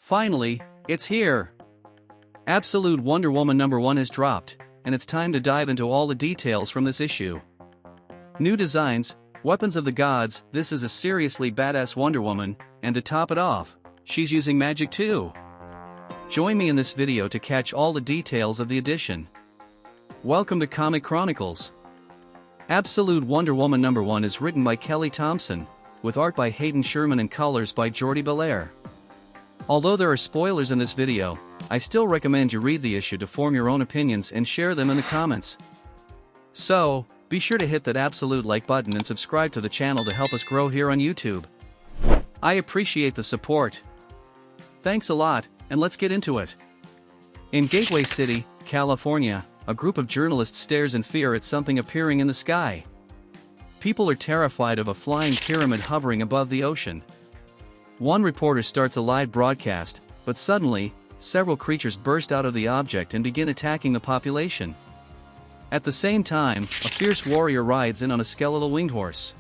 Finally, it's here! Absolute Wonder Woman #1 has dropped, and it's time to dive into all the details from this issue. New designs, weapons of the gods, this is a seriously badass Wonder Woman, and to top it off, she's using magic too. Join me in this video to catch all the details of the edition. Welcome to Comic Chronicles. Absolute Wonder Woman #1 is written by Kelly Thompson, with art by Hayden Sherman and colors by Jordi Belair. Although there are spoilers in this video, I still recommend you read the issue to form your own opinions and share them in the comments. So, be sure to hit that absolute like button and subscribe to the channel to help us grow here on YouTube. I appreciate the support. Thanks a lot, and let's get into it. In Gateway City, California, a group of journalists stares in fear at something appearing in the sky. People are terrified of a flying pyramid hovering above the ocean. One reporter starts a live broadcast, but suddenly, several creatures burst out of the object and begin attacking the population. At the same time, a fierce warrior rides in on a skeletal winged horse.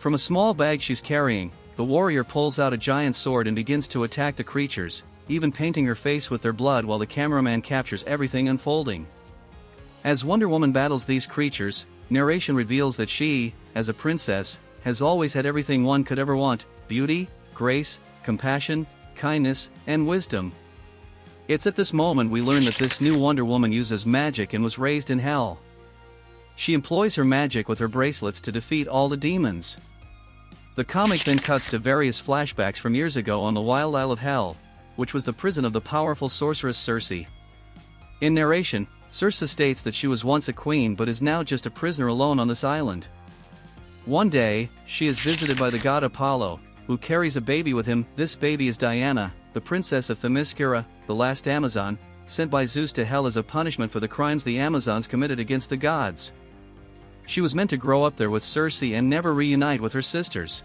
From a small bag she's carrying, the warrior pulls out a giant sword and begins to attack the creatures, even painting her face with their blood while the cameraman captures everything unfolding. As Wonder Woman battles these creatures, narration reveals that she, as a princess, has always had everything one could ever want: beauty, grace, compassion, kindness, and wisdom. It's at this moment we learn that this new Wonder Woman uses magic and was raised in hell. She employs her magic with her bracelets to defeat all the demons. The comic then cuts to various flashbacks from years ago on the Wild Isle of Hell, which was the prison of the powerful sorceress Circe. In narration, Circe states that she was once a queen but is now just a prisoner alone on this island. One day, she is visited by the god Apollo, who carries a baby with him. This baby is Diana, the princess of Themyscira, the last Amazon, sent by Zeus to hell as a punishment for the crimes the Amazons committed against the gods. She was meant to grow up there with Circe and never reunite with her sisters.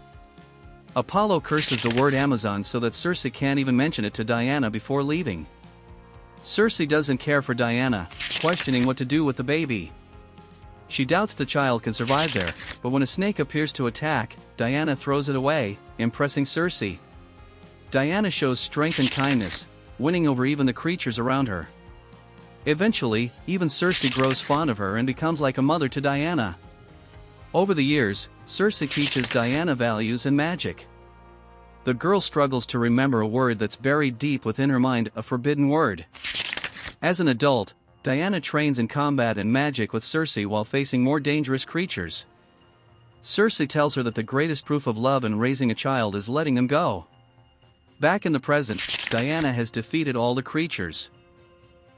Apollo curses the word Amazon so that Circe can't even mention it to Diana before leaving. Circe doesn't care for Diana, questioning what to do with the baby. She doubts the child can survive there, but when a snake appears to attack, Diana throws it away, impressing Circe. Diana shows strength and kindness, winning over even the creatures around her. Eventually, even Circe grows fond of her and becomes like a mother to Diana. Over the years, Circe teaches Diana values and magic. The girl struggles to remember a word that's buried deep within her mind, a forbidden word. As an adult, Diana trains in combat and magic with Circe while facing more dangerous creatures. Circe tells her that the greatest proof of love in raising a child is letting them go. Back in the present, Diana has defeated all the creatures.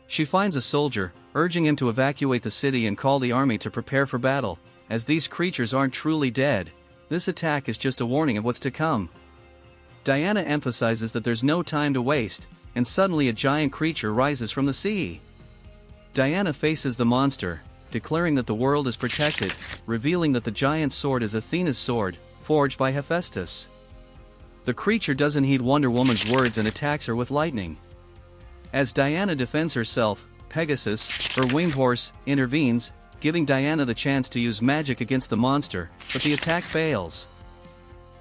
She finds a soldier, urging him to evacuate the city and call the army to prepare for battle. As these creatures aren't truly dead, this attack is just a warning of what's to come. Diana emphasizes that there's no time to waste, and suddenly a giant creature rises from the sea. Diana faces the monster, declaring that the world is protected, revealing that the giant sword is Athena's sword, forged by Hephaestus. The creature doesn't heed Wonder Woman's words and attacks her with lightning. As Diana defends herself, Pegasus, her winged horse, intervenes, giving Diana the chance to use magic against the monster, but the attack fails.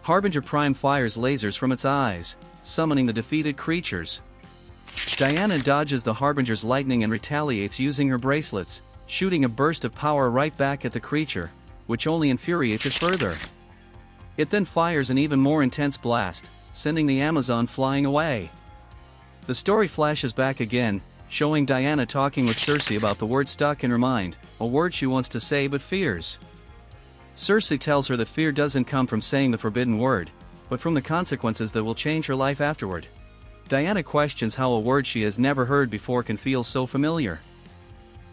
Harbinger Prime fires lasers from its eyes, summoning the defeated creatures. Diana dodges the Harbinger's lightning and retaliates using her bracelets, shooting a burst of power right back at the creature, which only infuriates it further. It then fires an even more intense blast, sending the Amazon flying away. The story flashes back again, showing Diana talking with Circe about the word stuck in her mind, a word she wants to say but fears. Circe tells her that fear doesn't come from saying the forbidden word, but from the consequences that will change her life afterward. Diana questions how a word she has never heard before can feel so familiar.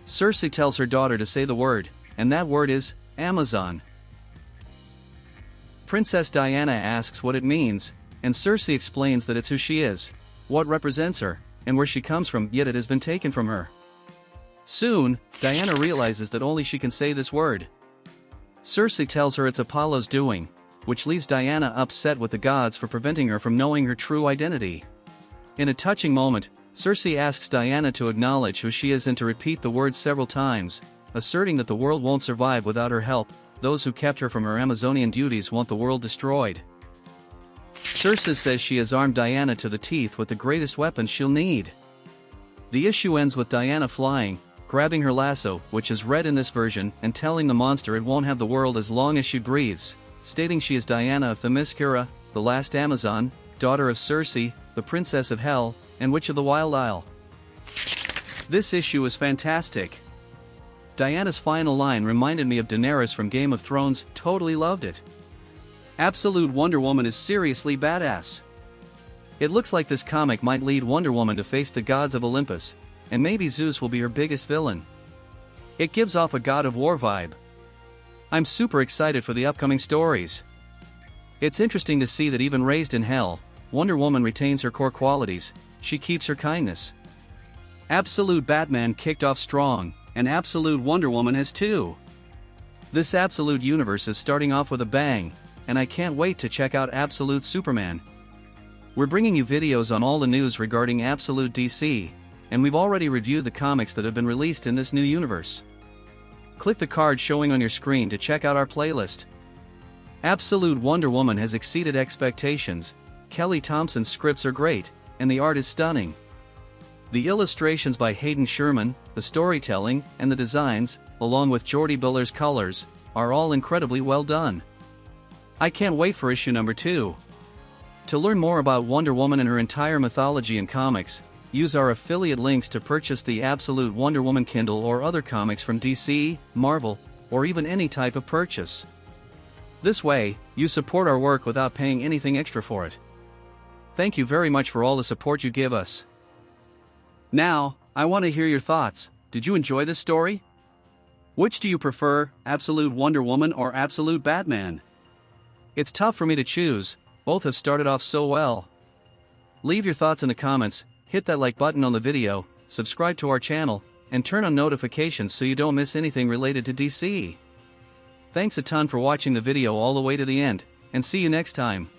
Circe tells her daughter to say the word, and that word is Amazon. Princess Diana asks what it means, and Circe explains that it's who she is, what represents her, and where she comes from, yet it has been taken from her. Soon, Diana realizes that only she can say this word. Circe tells her it's Apollo's doing, which leaves Diana upset with the gods for preventing her from knowing her true identity. In a touching moment, Circe asks Diana to acknowledge who she is and to repeat the words several times, asserting that the world won't survive without her help. Those who kept her from her Amazonian duties want the world destroyed. Synopsis says she has armed Diana to the teeth with the greatest weapons she'll need. The issue ends with Diana flying, grabbing her lasso, which is red in this version, and telling the monster it won't have the world as long as she breathes, stating she is Diana of Themyscira, the last Amazon, daughter of Circe, the princess of Hell, and witch of the Wild Isle. This issue is fantastic. Diana's final line reminded me of Daenerys from Game of Thrones. Totally loved it. Absolute Wonder Woman is seriously badass. It looks like this comic might lead Wonder Woman to face the gods of Olympus, and maybe Zeus will be her biggest villain. It gives off a God of War vibe. I'm super excited for the upcoming stories. It's interesting to see that even raised in hell, Wonder Woman retains her core qualities. She keeps her kindness. Absolute Batman kicked off strong, and Absolute Wonder Woman has too. This Absolute universe is starting off with a bang, and I can't wait to check out Absolute Superman. We're bringing you videos on all the news regarding Absolute DC, and we've already reviewed the comics that have been released in this new universe. Click the card showing on your screen to check out our playlist. Absolute Wonder Woman has exceeded expectations. Kelly Thompson's scripts are great, and the art is stunning. The illustrations by Hayden Sherman, the storytelling, and the designs, along with Jordi Biller's colors, are all incredibly well done. I can't wait for issue number 2. To learn more about Wonder Woman and her entire mythology and comics, use our affiliate links to purchase the Absolute Wonder Woman Kindle or other comics from DC, Marvel, or even any type of purchase. This way, you support our work without paying anything extra for it. Thank you very much for all the support you give us. Now, I want to hear your thoughts. Did you enjoy this story? Which do you prefer, Absolute Wonder Woman or Absolute Batman? It's tough for me to choose, both have started off so well. Leave your thoughts in the comments, hit that like button on the video, subscribe to our channel, and turn on notifications so you don't miss anything related to DC. Thanks a ton for watching the video all the way to the end, and see you next time.